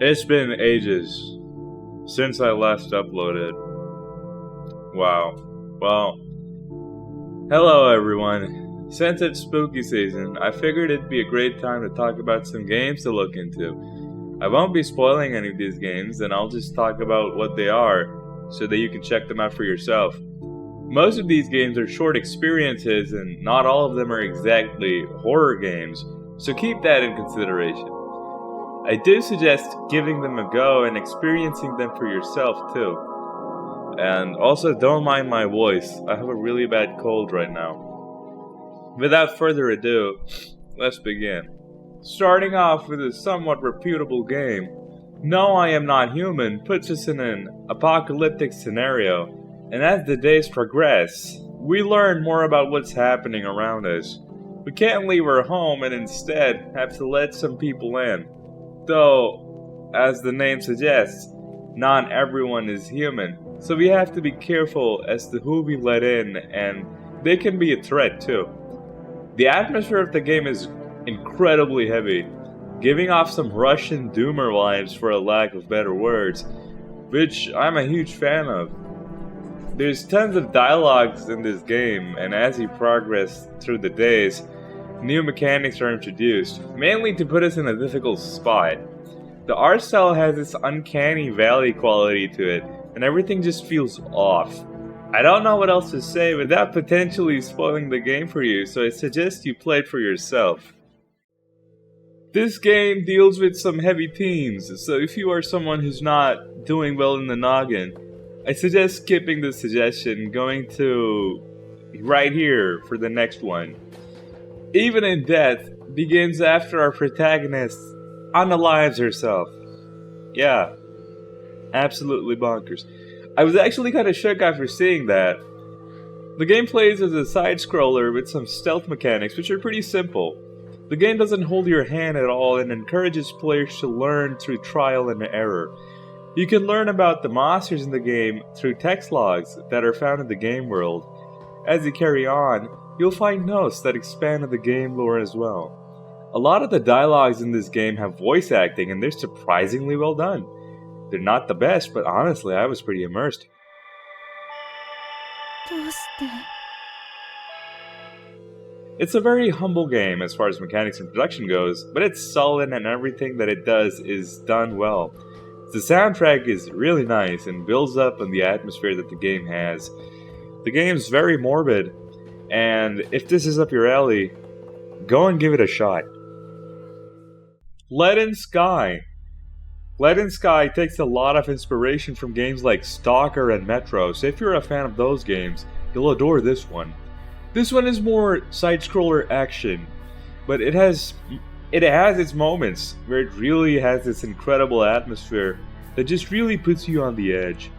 It's been ages since I last uploaded. Wow. Well, hello everyone. Since it's spooky season, I figured it'd be a great time to talk about some games to look into. I won't be spoiling any of these games, and I'll just talk about what they are so that you can check them out for yourself. Most of these games are short experiences, and not all of them are exactly horror games, so keep that in consideration. I do suggest giving them a go and experiencing them for yourself too. And also, don't mind my voice. I have a really bad cold right now. Without further ado, let's begin. Starting off with a somewhat reputable game, No I Am Not Human puts us in an apocalyptic scenario, and as the days progress, we learn more about what's happening around us. We can't leave our home and instead have to let some people in. Though, as the name suggests, not everyone is human, so we have to be careful as to who we let in, and they can be a threat too. The atmosphere of the game is incredibly heavy, giving off some Russian Doomer vibes for a lack of better words, which I'm a huge fan of. There's tons of dialogues in this game, and as you progress through the days, new mechanics are introduced, mainly to put us in a difficult spot. The art style has this uncanny valley quality to it, and everything just feels off. I don't know what else to say without potentially spoiling the game for you, so I suggest you play it for yourself. This game deals with some heavy themes, so if you are someone who's not doing well in the noggin, I suggest skipping the suggestion, going to right here for the next one. Even in Death begins after our protagonist unalives herself. Yeah, absolutely bonkers. I was actually kind of shook after seeing that. The game plays as a side-scroller with some stealth mechanics, which are pretty simple. The game doesn't hold your hand at all and encourages players to learn through trial and error. You can learn about the monsters in the game through text logs that are found in the game world. As you carry on, you'll find notes that expand on the game lore as well. A lot of the dialogues in this game have voice acting, and they're surprisingly well done. They're not the best, but honestly, I was pretty immersed. It's a very humble game as far as mechanics and production goes, but it's solid and everything that it does is done well. The soundtrack is really nice and builds up on the atmosphere that the game has. The game's very morbid, and if this is up your alley, go and give it a shot. Lead in Sky. Lead in Sky takes a lot of inspiration from games like Stalker and Metro, so if you're a fan of those games, you'll adore this one. This one is more side-scroller action, but it has its moments where it really has this incredible atmosphere that just really puts you on the edge.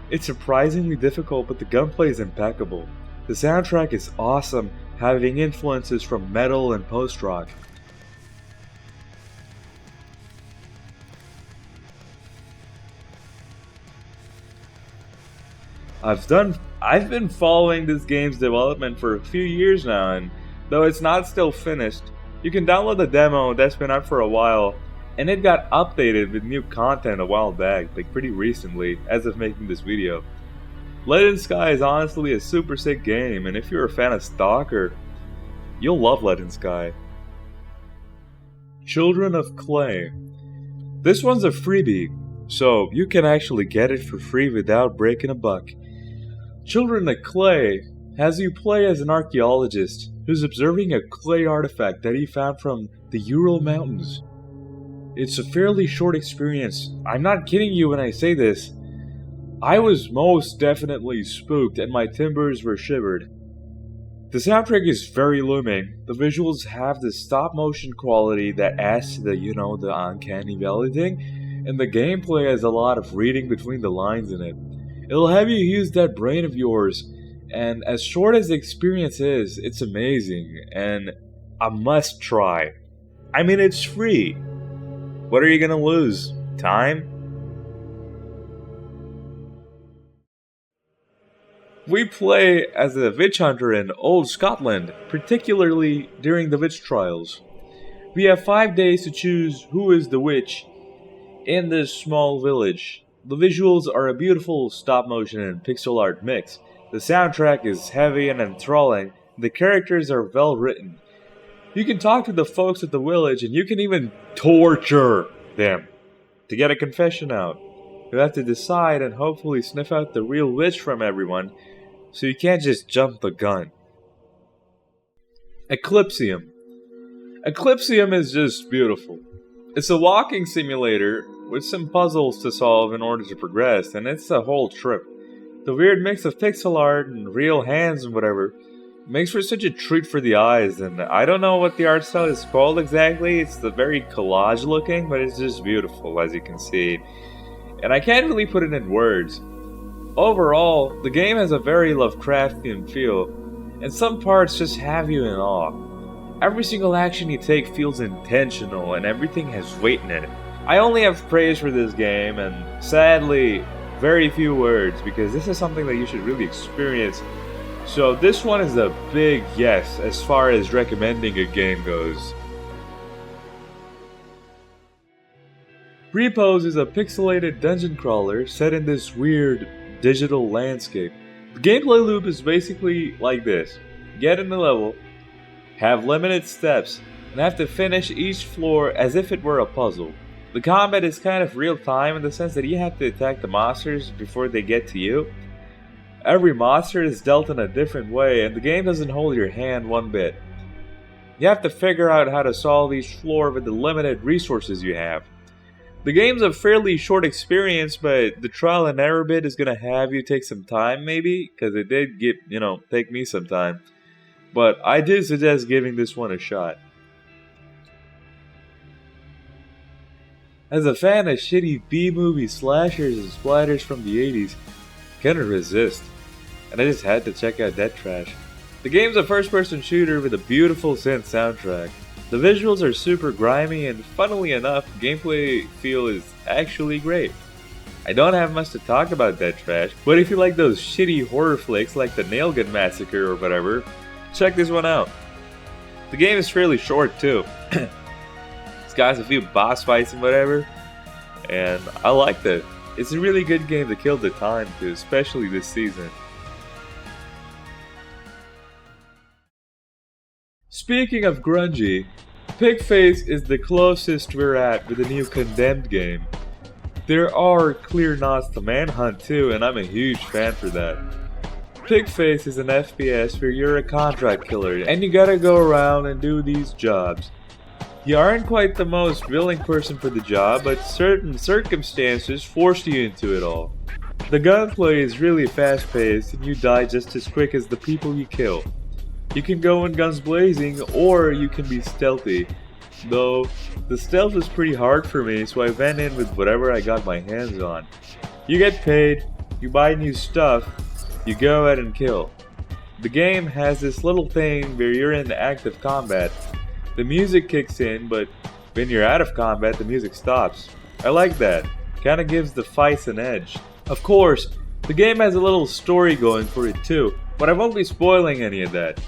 It's surprisingly difficult, but the gunplay is impeccable. The soundtrack is awesome, having influences from metal and post-rock. I've been following this game's development for a few years now, and though it's not still finished, you can download the demo that's been out for a while, and it got updated with new content a while back, like pretty recently, as of making this video. Lead in Sky is honestly a super sick game, and if you're a fan of Stalker, you'll love Lead in Sky. Children of Clay. This one's a freebie, so you can actually get it for free without breaking a buck. Children of Clay has you play as an archaeologist who's observing a clay artifact that he found from the Ural Mountains. It's a fairly short experience. I'm not kidding you when I say this. I was most definitely spooked and my timbers were shivered. The soundtrack is very looming. The visuals have the stop motion quality that adds to the uncanny valley thing, and the gameplay has a lot of reading between the lines in it. It'll have you use that brain of yours, and as short as the experience is, it's amazing, and a must try. I mean, it's free. What are you gonna lose? Time? We play as a witch hunter in Old Scotland, particularly during the witch trials. We have 5 days to choose who is the witch, In this small village, the visuals are a beautiful stop motion and pixel art mix. The soundtrack is heavy and enthralling. The characters are well written. You can talk to the folks at the village and you can even torture them to get a confession out. You have to decide and hopefully sniff out the real witch from everyone, so you can't just jump the gun. Eclipsium. Eclipsium is just beautiful. It's a walking simulator with some puzzles to solve in order to progress, and it's a whole trip. The weird mix of pixel art and real hands and whatever makes for such a treat for the eyes, and I don't know what the art style is called exactly. It's the very collage looking, but it's just beautiful as you can see. And I can't really put it in words. Overall, the game has a very Lovecraftian feel, and some parts just have you in awe. Every single action you take feels intentional, and everything has weight in it. I only have praise for this game, and sadly, very few words, because this is something that you should really experience. So this one is a big yes as far as recommending a game goes. Repose is a pixelated dungeon crawler set in this weird digital landscape. The gameplay loop is basically like this. Get in the level, have limited steps, and have to finish each floor as if it were a puzzle. The combat is kind of real time in the sense that you have to attack the monsters before they get to you. Every monster is dealt in a different way, and the game doesn't hold your hand one bit. You have to figure out how to solve each floor with the limited resources you have. The game's a fairly short experience, but the trial and error bit is gonna have you take some time maybe, because it did take me some time. But I do suggest giving this one a shot. As a fan of shitty B-movie slashers and splatters from the 80s, couldn't resist, and I just had to check out Dead Trash. The game's a first-person shooter with a beautiful synth soundtrack. The visuals are super grimy, and funnily enough, gameplay feel is actually great. I don't have much to talk about Dead Trash, but if you like those shitty horror flicks like the Nail Gun Massacre or whatever, check this one out. The game is fairly short too. It's got a few boss fights and whatever, and I liked it. It's a really good game to kill the time to, especially this season. Speaking of grungy, Pigface is the closest we're at with the new Condemned game. There are clear nods to Manhunt too, and I'm a huge fan for that. Pigface is an FPS where you're a contract killer, and you gotta go around and do these jobs. You aren't quite the most willing person for the job, but certain circumstances force you into it all. The gunplay is really fast paced, and you die just as quick as the people you kill. You can go in guns blazing, or you can be stealthy. Though, the stealth was pretty hard for me, so I went in with whatever I got my hands on. You get paid, you buy new stuff, you go out and kill. The game has this little thing where you're in active combat. The music kicks in, but when you're out of combat, the music stops. I like that. Kinda gives the fights an edge. Of course, the game has a little story going for it too, but I won't be spoiling any of that.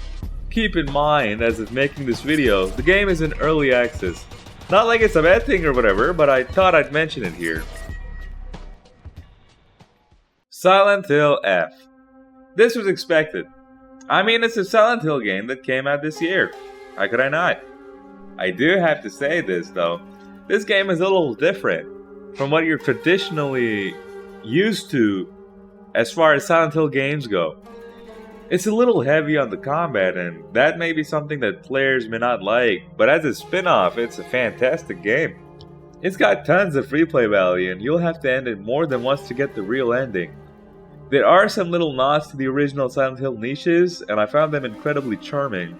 Keep in mind, as of making this video, the game is in early access. Not like it's a bad thing or whatever, but I thought I'd mention it here. Silent Hill F. This was expected. I mean, it's a Silent Hill game that came out this year. How could I not? I do have to say this though. This game is a little different from what you're traditionally used to as far as Silent Hill games go. It's a little heavy on the combat, and that may be something that players may not like, but as a spin-off, it's a fantastic game. It's got tons of replay value, and you'll have to end it more than once to get the real ending. There are some little nods to the original Silent Hill niches, and I found them incredibly charming.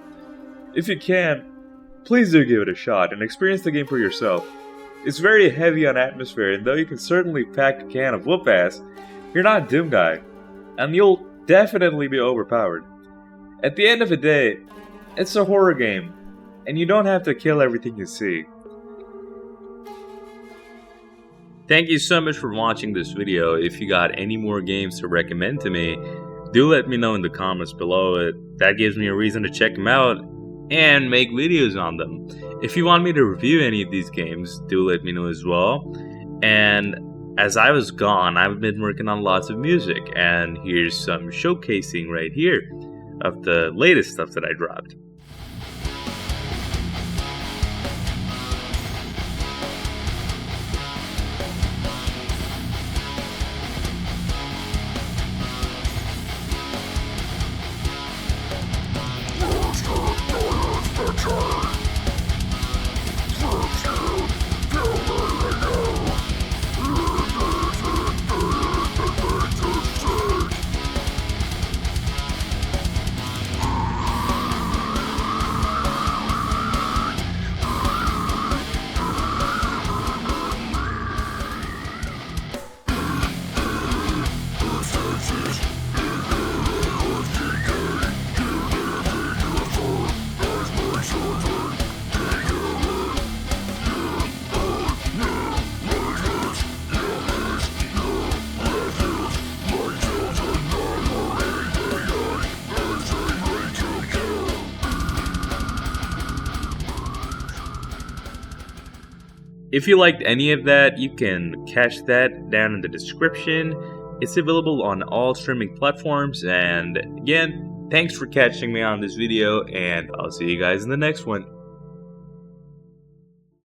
If you can, please do give it a shot and experience the game for yourself. It's very heavy on atmosphere, and though you can certainly pack a can of whoop-ass, you're not Doom Guy, and you'll definitely be overpowered. At the end of the day, it's a horror game, and you don't have to kill everything you see. Thank you so much for watching this video. If you got any more games to recommend to me, do let me know in the comments below. That gives me a reason to check them out and make videos on them. If you want me to review any of these games, do let me know as well. And as I was gone, I've been working on lots of music, and here's some showcasing right here of the latest stuff that I dropped. If you liked any of that, you can catch that down in the description. It's available on all streaming platforms. And again, thanks for catching me on this video, and I'll see you guys in the next one.